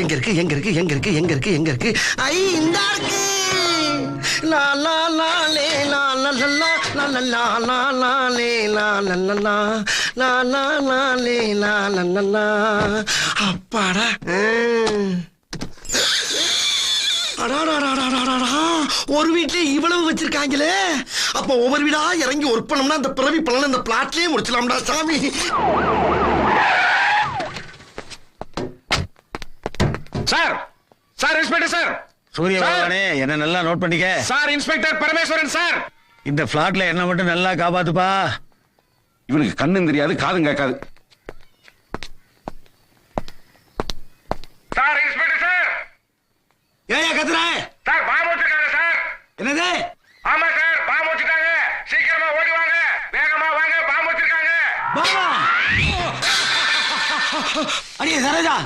எங்க இருக்கு எங்க இருக்கு எங்க இருக்கு எங்க இருக்கு எங்க இருக்கு ஐ இந்த இருக்கு லா லா லா லே லா லா லா லா லா லா லா லா லே லா லா லா லா லா லா லா லே லா லா லா லா அப்பாடா ஒரு வீட்லயே இவ்வளவு வச்சிருக்காங்களே அப்ப ஒவ்வொரு வீடா இறங்கி ஒர்க் பண்ணோம்னா அந்த பிறவி பலன் அந்த பிளாட்லயே முடிச்சலாம்டா சாமி. சார் சார் இன்ஸ்பெக்டர் சார் சூரிய பகவானே என்ன நல்லா நோட் பண்ணிக்க. Sir inspector Parameswaran sir. இந்த பிளாட்ல என்ன மட்டும் நல்லா காப்பாத்துப்பா. இவனுக்கு கண்ணும் தெரியாது காதும் கேட்காது. Sir inspector sir. ஏயா கத்துற? சார் பாம்பு வச்சிருக்காங்க சார். என்னது? ஆமா சார் பாம்பு வச்சிருக்காங்க. சீக்கிரமா ஓடி வாங்க, வேகமா வாங்க, பாம்பு வச்சிருக்காங்க. பாம்பா? அடியே சரோஜா